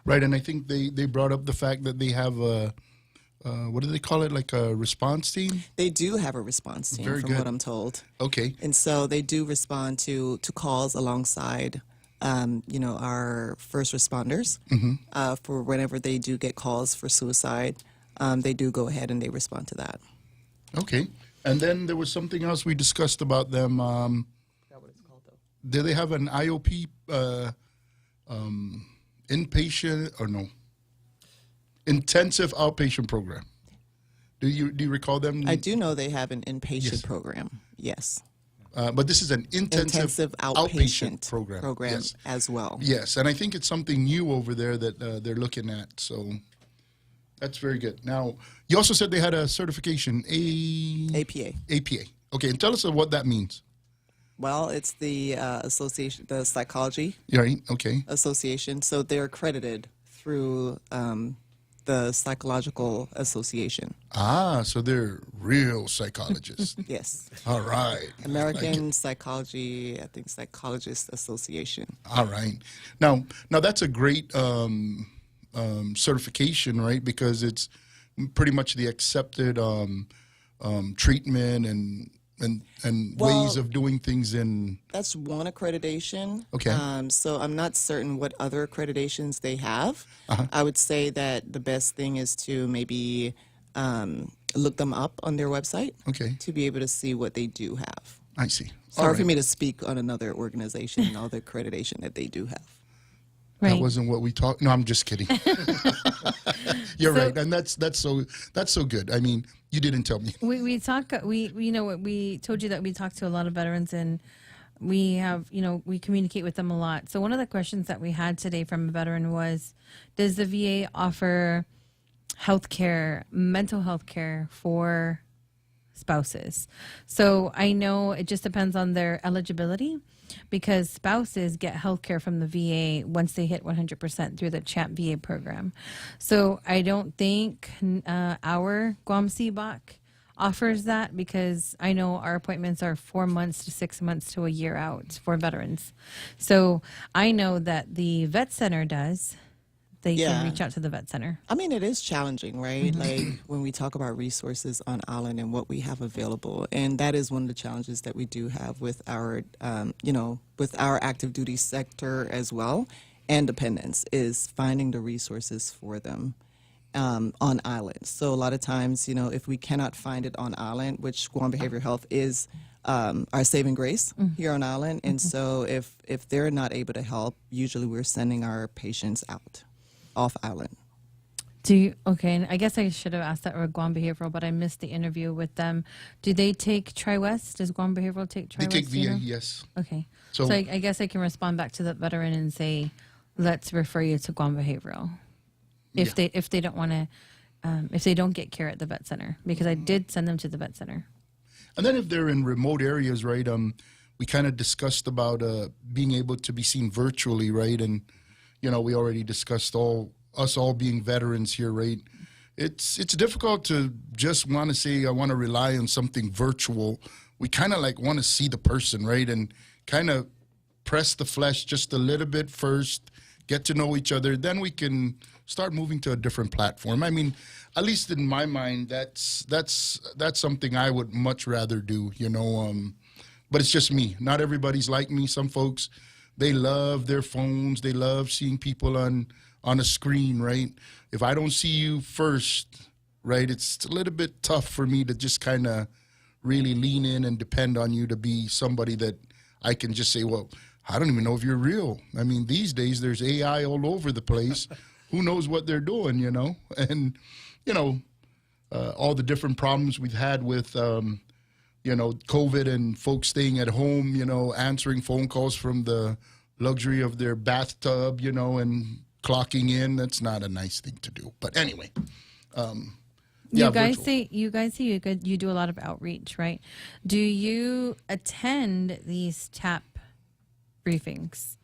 Right, and I think they brought up the fact that they have a, what do they call it, like a response team? They do have a response team, Very from good. what I'm told. Okay. And so they do respond to calls alongside, our first responders. For whenever they do get calls for suicide, they do go ahead and they respond to that. Okay. And then there was something else we discussed about them. That what it's called, though? Do they have an IOP inpatient, or no? Intensive outpatient program. Do you recall them? I do know they have an inpatient program. Yes. But this is an intensive outpatient program. Yes. As well. Yes, and I think it's something new over there that they're looking at. So that's very good. Now, you also said they had a certification, APA. APA. Okay, and tell us what that means. Well, it's the association, the psychology. Right. Okay. Association. So they're accredited through the Psychological Association. Ah, so they're real psychologists. Yes. All right. American Psychology, I think Psychologist Association. All right. Now that's a great certification, right? Because it's pretty much the accepted treatment and ways of doing things in. That's one accreditation. Okay. So I'm not certain what other accreditations they have. I would say that the best thing is to maybe look them up on their website. Okay. To be able to see what they do have. I see. Or for me to speak on another organization and all the accreditation that they do have. That wasn't what we talked. No, I'm just kidding. You're right, and that's so good. I mean, you didn't tell me. We told you that we talk to a lot of veterans, and we have we communicate with them a lot. So one of the questions that we had today from a veteran was, does the VA offer mental health care for spouses? So I know it just depends on their eligibility, because spouses get health care from the VA once they hit 100% through the CHAP VA program. So I don't think our Guam CBOC offers that, because I know our appointments are 4 months to 6 months to a year out for veterans. So I know that the vet center does. They can reach out to the vet center. I mean, it is challenging, right? Like when we talk about resources on island and what we have available, and that is one of the challenges that we do have with our, with our active duty sector as well, and dependents, is finding the resources for them on island. So a lot of times, if we cannot find it on island, which Guam Behavioral Health is our saving grace here on island, and so if they're not able to help, usually we're sending our patients out. Off island. Okay, and I guess I should have asked that with Guam Behavioral, but I missed the interview with them. Do they take Tri-West? Does Guam Behavioral take Tri-West? They take VA, yes. Okay. So I guess I can respond back to the veteran and say, let's refer you to Guam Behavioral. If they don't want to, if they don't get care at the vet center, because I did send them to the vet center. And then if they're in remote areas, right, we kind of discussed about being able to be seen virtually, right? And we already discussed us all being veterans here, right? It's difficult to just want to say I want to rely on something virtual. We kind of want to see the person, right? And kind of press the flesh just a little bit first, get to know each other, then we can start moving to a different platform. I mean, at least in my mind, that's something I would much rather do, you know. But it's just me. Not everybody's like me. Some folks, they love their phones. They love seeing people on a screen, right? If I don't see you first, right, it's a little bit tough for me to just kind of really lean in and depend on you to be somebody that I can just say, well, I don't even know if you're real. I mean, these days there's AI all over the place. Who knows what they're doing, you know? And, you know, all the different problems we've had with, you know, COVID and folks staying at home, you know, answering phone calls from the luxury of their bathtub, you know, and clocking in. That's not a nice thing to do. But anyway, you guys say you do a lot of outreach, right? Do you attend these TAP briefings?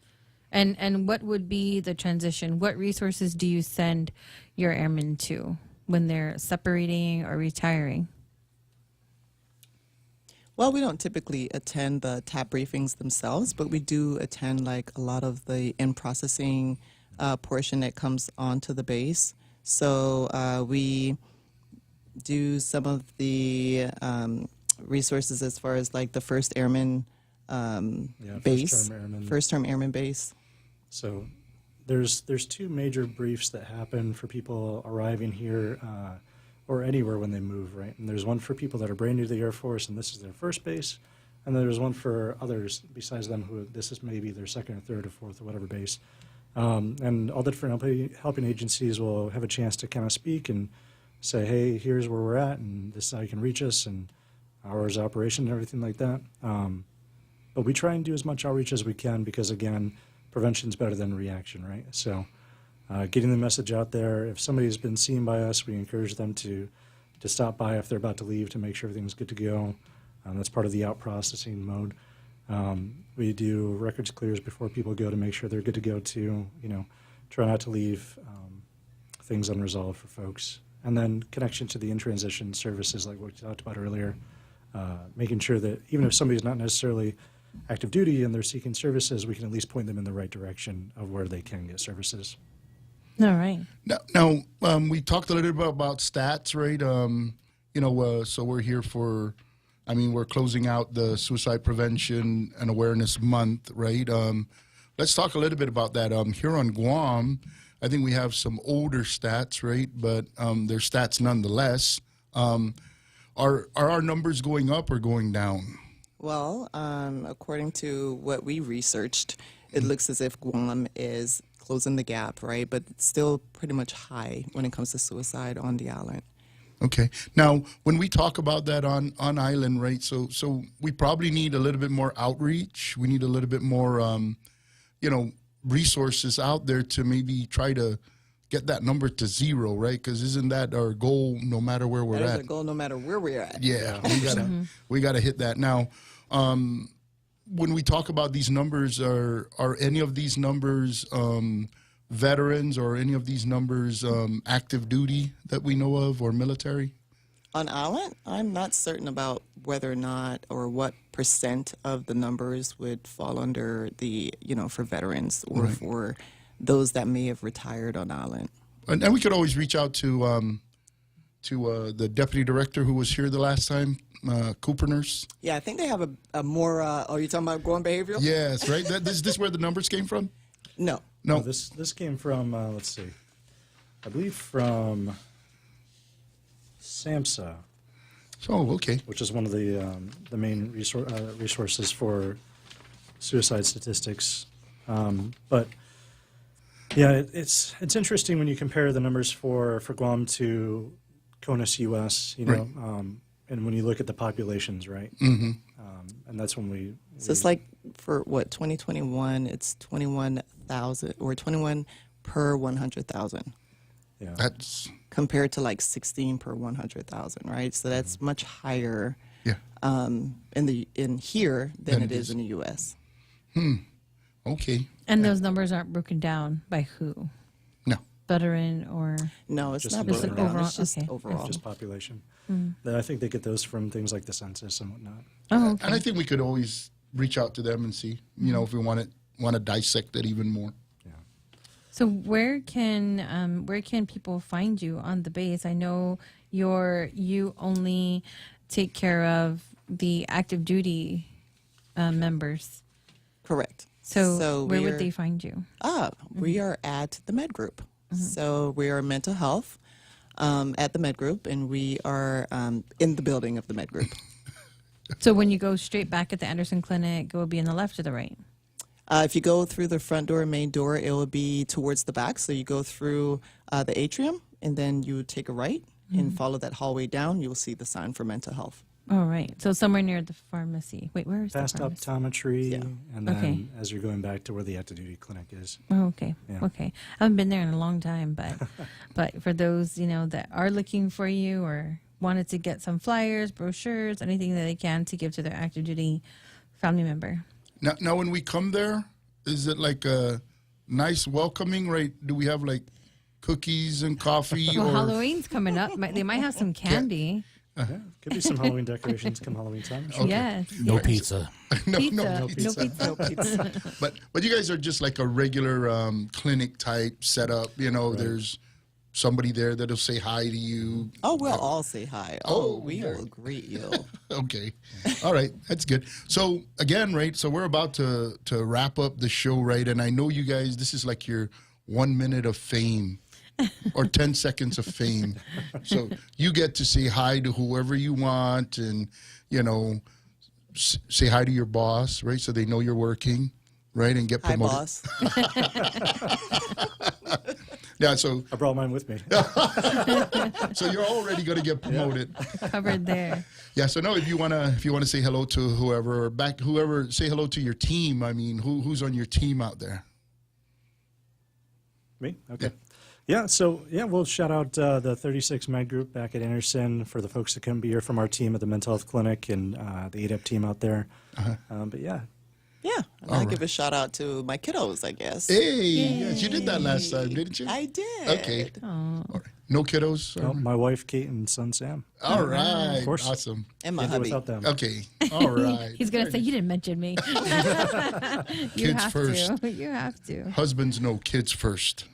And what would be the transition? What resources do you send your airmen to when they're separating or retiring? Well, we don't typically attend the TAP briefings themselves, but we do attend like a lot of the in-processing portion that comes onto the base. So we do some of the resources as far as like the First Airman base, First Term Airman base. So there's two major briefs that happen for people arriving here or anywhere when they move, right? And there's one for people that are brand new to the Air Force and this is their first base, and then there's one for others besides them who this is maybe their second or third or fourth or whatever base. And all the different helping agencies will have a chance to kind of speak and say, hey, here's where we're at, and this is how you can reach us, and hours of operation and everything like that. But we try and do as much outreach as we can because, again, prevention's better than reaction, right? So getting the message out there. If somebody's been seen by us, we encourage them to stop by if they're about to leave to make sure everything's good to go. That's part of the out processing mode. We do records clears before people go to make sure they're good to go too. You know, try not to leave things unresolved for folks. And then connection to the in-transition services like what we talked about earlier, making sure that even if somebody's not necessarily active duty and they're seeking services, we can at least point them in the right direction of where they can get services. All right. Now we talked a little bit about stats, right? You know, so we're here for, I mean, we're closing out the Suicide Prevention and Awareness Month, right? Let's talk a little bit about that. Here on Guam, I think we have some older stats, right? But they're stats nonetheless. Are our numbers going up or going down? Well, according to what we researched, it looks as if Guam is closing the gap, right? But it's still pretty much high when it comes to suicide on the island. Okay. Now, when we talk about that on island, right, so we probably need a little bit more outreach. We need a little bit more, you know, resources out there to maybe try to get that number to zero, right? Because isn't that our goal no matter where we're at? That is our goal no matter where we're at. Yeah, we gotta hit that. Now, when we talk about these numbers, are any of these numbers veterans or any of these numbers active duty that we know of or military? On island, I'm not certain about whether or not or what percent of the numbers would fall under the, you know, for veterans or Right. for those that may have retired on island. And we could always reach out to the deputy director who was here the last time, Cooper Nurse. Yeah, I think they have a more, are you talking about Guam behavioral? Yes, right? Is this where the numbers came from? No. No. This came from, let's see, I believe from SAMHSA. Oh, okay. Which is one of the main resources for suicide statistics. But yeah, it's interesting when you compare the numbers for Guam to CONUS US, you know, Right. and when you look at the populations, right? Mm-hmm. And that's when we So it's like for what, 2021, it's 21,000 or 21 per 100,000. Yeah. That's compared to like 16 per 100,000, right? So that's much higher in here than it is in the U.S. Okay. And those numbers aren't broken down by who? No. Veteran or? No, it's Just not just broken down. overall. It's just Okay. overall. just population. Mm. I think they get those from things like the census and whatnot. Oh, okay. And I think we could always reach out to them and see, you know, if we want to dissect it even more. So where can people find you on the base? I know you only take care of the active duty members. Correct. So where would they find you? We are at the Med Group. So we are mental health at the Med Group, and we are in the building of the Med Group. So when you go straight back at the Anderson Clinic, it will be in the left or the right? If you go through the front door, main door, it will be towards the back. So you go through the atrium, and then you take a right and follow that hallway down. You will see the sign for mental health. All right. So somewhere near the pharmacy. Wait, where is Fast the pharmacy? optometry, and then Okay. as you're going back to where the active duty clinic is. Oh, okay. Yeah. Okay. I haven't been there in a long time, but for those, that are looking for you or wanted to get some flyers, brochures, anything that they can to give to their active duty family member. Now, when we come there, is it like a nice welcoming, right? Do we have like cookies and coffee? Well, or Halloween's coming up. They might have some candy. Yeah, could be some Halloween decorations come Halloween time. Okay. Yes. No yes. pizza. no No pizza. pizza. But you guys are just like a regular clinic type setup. There's somebody there that'll say hi to you. Oh, we'll all say hi. We will greet you. Okay. All right. That's good. So again, right, so we're about to wrap up the show, right? And I know you guys, this is like your 1 minute of fame or 10 seconds of fame. So you get to say hi to whoever you want and, say hi to your boss, right? So they know you're working, right? And get Hi, promoted. boss. Yeah, so I brought mine with me. so you're already going to get promoted. Covered there. Yeah, so no, if you wanna say hello to whoever say hello to your team. I mean, who's on your team out there? Me? Okay. Yeah, so we'll shout out the 36 Med Group back at Anderson for the folks that couldn't be here from our team at the mental health clinic and the ADEP team out there. But yeah. Yeah, and I'll give a shout out to my kiddos, I guess. Hey, yes, you did that last time, didn't you? I did. Okay. All right. No kiddos? Well, my wife, Kate, and son, Sam. All right. Of course. Awesome. And my Can't do hubby. without them. Okay. All right. He's going to say, you didn't mention me. You Kids have first. to. You have to. Husbands, no, kids first.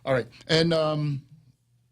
All right. And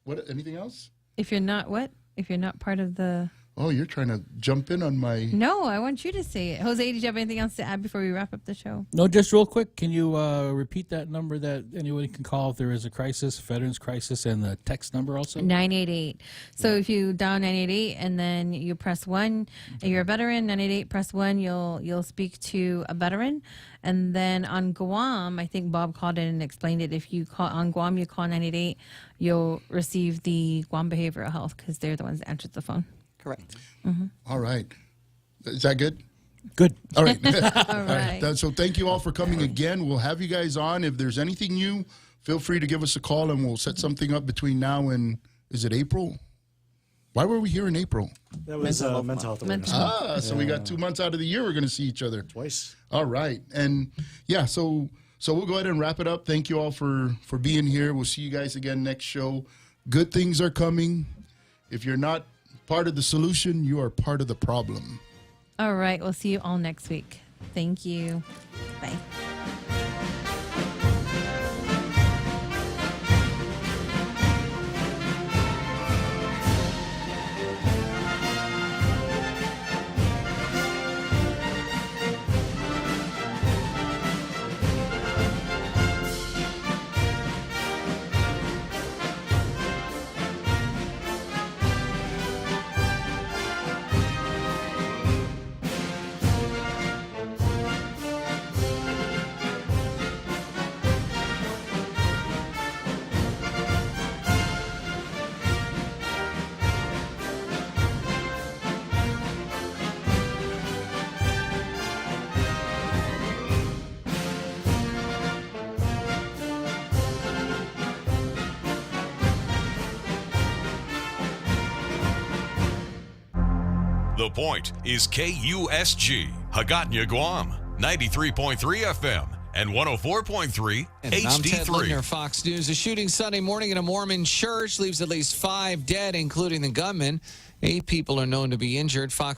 what? Anything else? If you're not what? If you're not part of the... Oh, you're trying to jump in on my... No, I want you to say it. Jose, did you have anything else to add before we wrap up the show? No, just real quick. Can you repeat that number that anyone can call if there is a crisis, veterans crisis, and the text number also? 988. So if you dial 988 and then you press 1, and you're a veteran, 988, press 1, you'll speak to a veteran. And then on Guam, I think Bob called in and explained it. If you call on Guam, you call 988, you'll receive the Guam Behavioral Health because they're the ones that answered the phone. Correct. All right. Is that good? Good. All right. All right. So thank you all for coming again. We'll have you guys on. If there's anything new, feel free to give us a call and we'll set something up between now and, is it April? Why were we here in April? That was mental health awareness. So we got 2 months out of the year we're going to see each other. Twice. All right. And yeah, so we'll go ahead and wrap it up. Thank you all for being here. We'll see you guys again next show. Good things are coming. If you're not part of the solution, you are part of the problem. All right. We'll see you all next week. Thank you. Bye. The Point is KUSG, Hagåtña, Guam, 93.3 FM and 104.3 And I'm Ted HD3. Lindner, Fox News. A shooting Sunday morning in a Mormon church leaves at least 5 dead, including the gunman. 8 people are known to be injured. Fox